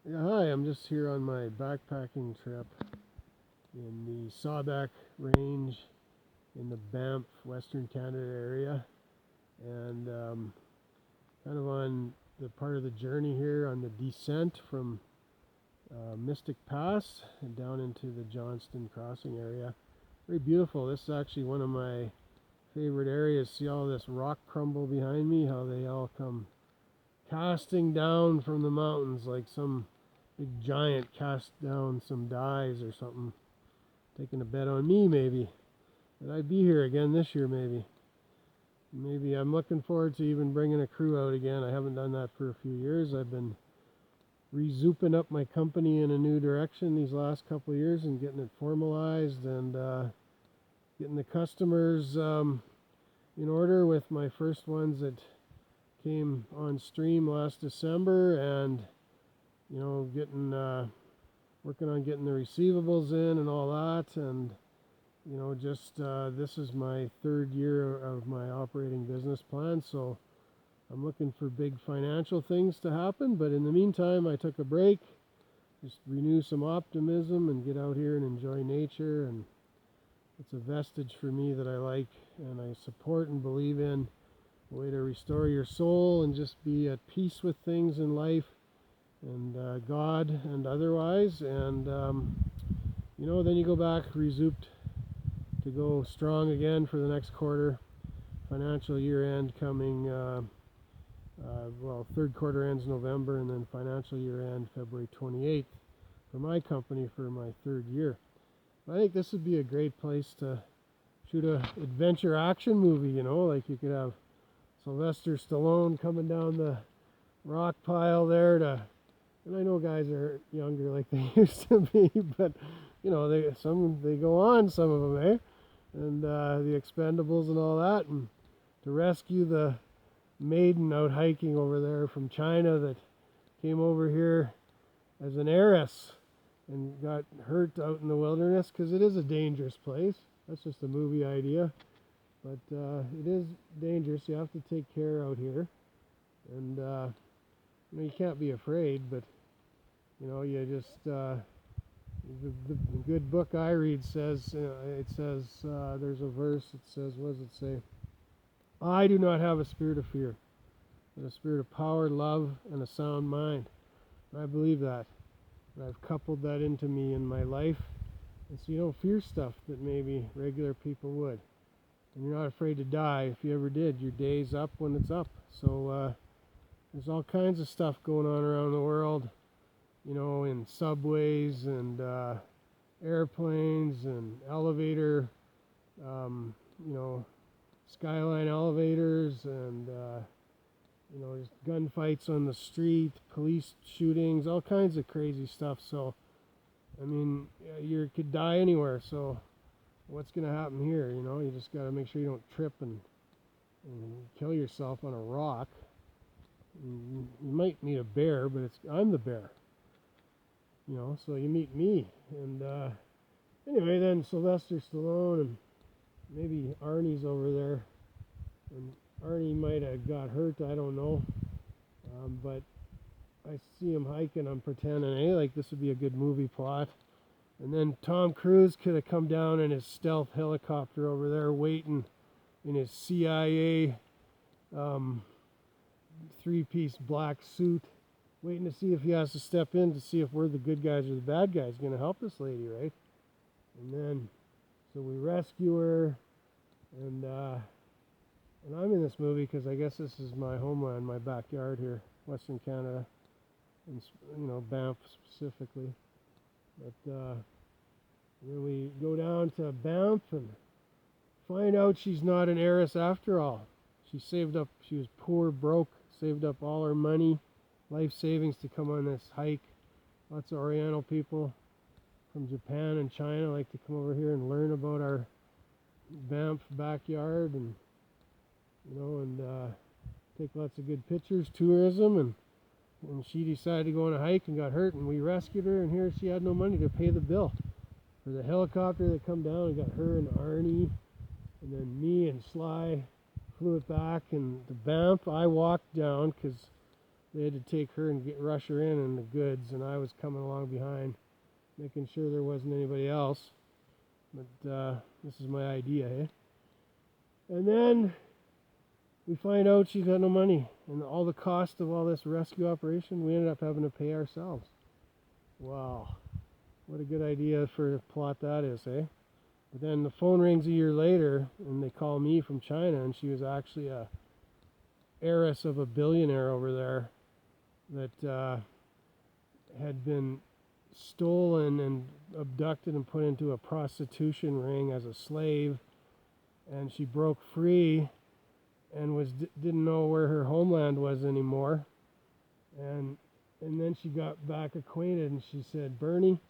Yeah, hi, I'm just here on my backpacking trip in the Sawback Range in the Banff, Western Canada area, and kind of on the part of the journey here on the descent from Mystic Pass and down into the Johnston Crossing area. Very beautiful. This is actually one of my favorite areas. See all this rock crumble behind me, how they all come casting down from the mountains like some big giant cast down some dies or something, taking a bet on me maybe that I'd be here again this year. Maybe I'm looking forward to even bringing a crew out again. I haven't done that for a few years. I've been re-zooping up my company in a new direction these last couple of years and getting it formalized and getting the customers in order with my first ones that came on stream last December, and getting working on getting the receivables in and all that, and just this is my third year of my operating business plan, so I'm looking for big financial things to happen. But in the meantime, I took a break, just renew some optimism and get out here and enjoy nature, and it's a vestige for me that I like and I support and believe in, a way to restore your soul and just be at peace with things in life and God and otherwise. And then you go back resouped to go strong again for the next quarter. Financial year end coming, third quarter ends November, and then financial year end February 28th for my company for my third year. I think this would be a great place to shoot a adventure action movie, like you could have Sylvester Stallone coming down the rock pile there and I know guys are younger like they used to be, but they go on, some of them, eh? And the Expendables and all that, and to rescue the maiden out hiking over there from China that came over here as an heiress and got hurt out in the wilderness, because it is a dangerous place. That's just a movie idea, but it is dangerous. You have to take care out here, and you can't be afraid, but you just the good book I read says, there's a verse, it says, what does it say? I do not have a spirit of fear, but a spirit of power, love, and a sound mind. And I believe that. And I've coupled that into me in my life. And so you don't fear stuff that maybe regular people would. And you're not afraid to die. If you ever did, your day's up when it's up. So there's all kinds of stuff going on around the world, in subways and airplanes and elevator, skyline elevators, and just gunfights on the street, police shootings, all kinds of crazy stuff. So you could die anywhere, so what's going to happen here? You just got to make sure you don't trip and kill yourself on a rock. You might meet a bear, but I'm the bear, so you meet me. And anyway, then Sylvester Stallone and maybe Arnie's over there, and Arnie might have got hurt, I don't know, but I see him hiking, I'm pretending, hey, like this would be a good movie plot. And then Tom Cruise could have come down in his stealth helicopter over there, waiting in his CIA three-piece black suit, waiting to see if he has to step in to see if we're the good guys or the bad guys going to help this lady, right? And then, so we rescue her, and I'm in this movie because I guess this is my homeland, my backyard here, Western Canada, and Banff specifically. But then we go down to Banff and find out she's not an heiress after all. She was poor, broke, saved up all her money, life savings to come on this hike. Lots of Oriental people from Japan and China like to come over here and learn about our Banff backyard, and take lots of good pictures, tourism, and she decided to go on a hike and got hurt, and we rescued her, and here she had no money to pay the bill for the helicopter that come down and got her and Arnie, and then me and Sly flew it back, and the Banff I walked down because they had to take her and rush her in the goods, and I was coming along behind, making sure there wasn't anybody else. But this is my idea, eh? And then we find out she's got no money, and all the cost of all this rescue operation, we ended up having to pay ourselves. Wow, what a good idea for a plot that is, eh? But then the phone rings a year later, and they call me from China, and she was actually a heiress of a billionaire over there that had been stolen and abducted and put into a prostitution ring as a slave, and she broke free and didn't know where her homeland was anymore, and then she got back acquainted, and she said, "Bernie,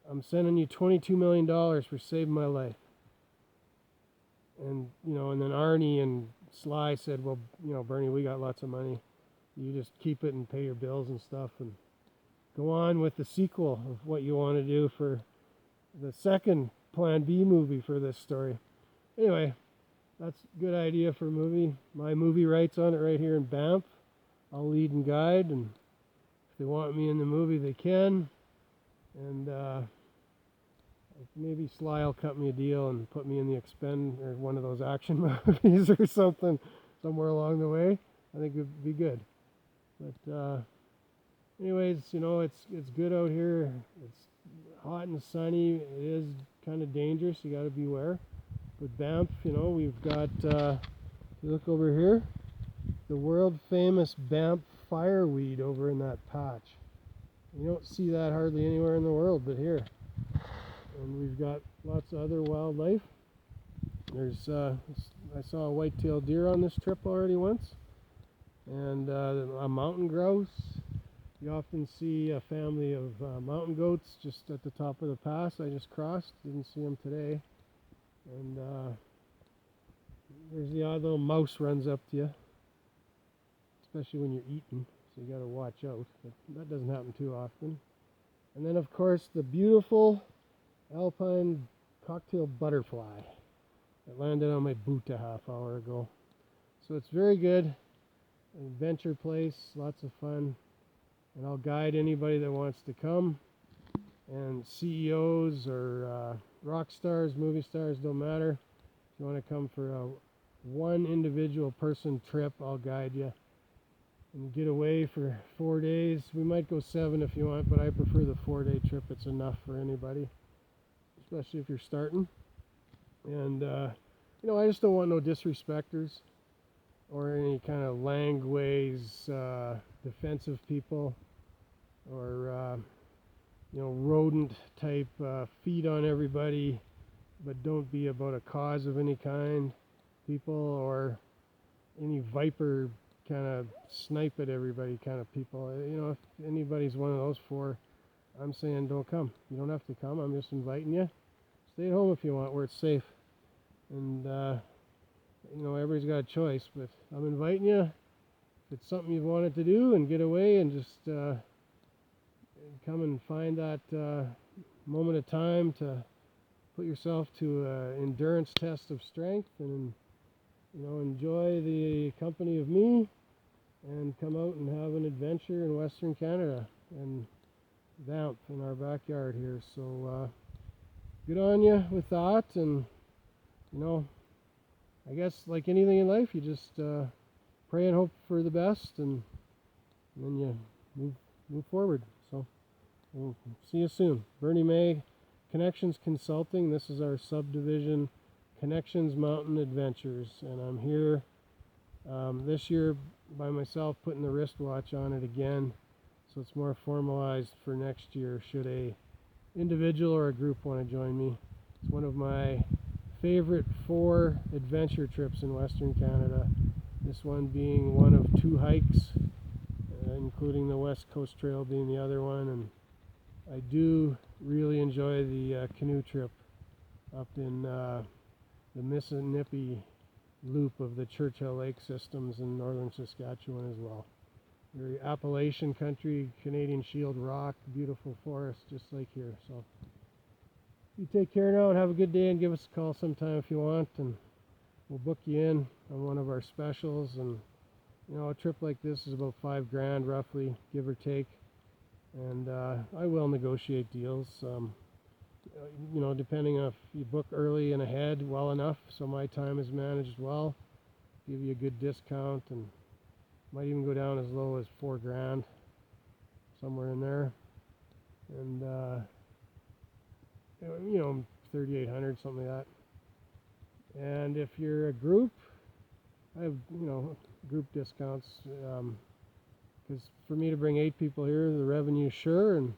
I'm sending you $22 million for saving my life." And and then Arnie and Sly said, "Well, Bernie, we got lots of money. You just keep it and pay your bills and stuff, and go on with the sequel of what you want to do for the second Plan B movie for this story." Anyway, that's a good idea for a movie. My movie rights on it right here in Banff. I'll lead and guide, and if they want me in the movie, they can. And maybe Sly will cut me a deal and put me in the or one of those action movies or something somewhere along the way. I think it would be good. But anyways, it's good out here. It's hot and sunny. It is kind of dangerous. You got to beware. But Banff, we've got, you look over here, the world famous Banff fireweed over in that patch. You don't see that hardly anywhere in the world but here. And we've got lots of other wildlife. There's, I saw a white-tailed deer on this trip already once, and a mountain grouse. You often see a family of mountain goats just at the top of the pass I just crossed. Didn't see them today. And there's the odd little mouse runs up to you, especially when you're eating, so you got to watch out. But that doesn't happen too often. And then, of course, the beautiful alpine cocktail butterfly that landed on my boot a half hour ago. So it's very good. An adventure place, lots of fun. And I'll guide anybody that wants to come. And CEOs or rock stars, movie stars, don't matter. If you want to come for a one individual person trip, I'll guide you. And get away for 4 days. We might go 7 if you want, but I prefer the 4-day trip. It's enough for anybody, especially if you're starting. And I just don't want no disrespecters or any kind of language defensive people, or rodent type feed on everybody but don't be about a cause of any kind people, or any viper kind of snipe at everybody kind of people. If anybody's one of those 4, I'm saying don't come. You don't have to come. I'm just inviting you. Stay at home if you want, where it's safe. And everybody's got a choice, but I'm inviting you. If it's something you've wanted to do and get away and just come and find that moment of time to put yourself to an endurance test of strength, and enjoy the company of me, and come out and have an adventure in Western Canada and Banff in our backyard here. So good on you with that. And I guess like anything in life, you just pray and hope for the best, and then you move forward. So we'll see you soon. Bernie May, Connections Consulting. This is our subdivision, Connections Mountain Adventures, and I'm here this year by myself, putting the wristwatch on it again, so it's more formalized for next year should a individual or a group want to join me. It's one of my favorite 4 adventure trips in Western Canada, this one being one of 2 hikes, including the West Coast Trail being the other one. And I do really enjoy the canoe trip up in the Mississippi loop of the Churchill Lake systems in northern Saskatchewan as well. Very Appalachian country, Canadian Shield rock, beautiful forest just like here. So you take care now and have a good day, and give us a call sometime if you want, and we'll book you in on one of our specials. And You know, a trip like this is about $5 roughly, give or take, and I will negotiate deals. You know, depending if you book early and ahead well enough, so my time is managed well, give you a good discount, and might even go down as low as $4, somewhere in there, and you know, 3,800, something like that. And if you're a group, I have, you know, group discounts, because for me to bring 8 people here, the revenue is sure, and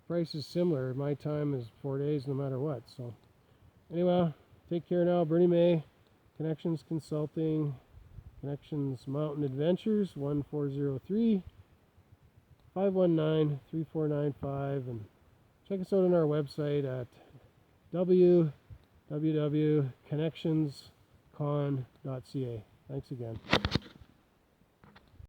price is similar. My time is 4 days no matter what. So anyway, take care now. Bernie May, Connections Consulting, Connections Mountain Adventures, 1403-519-3495, and check us out on our website at www.connectionscon.ca. Thanks again.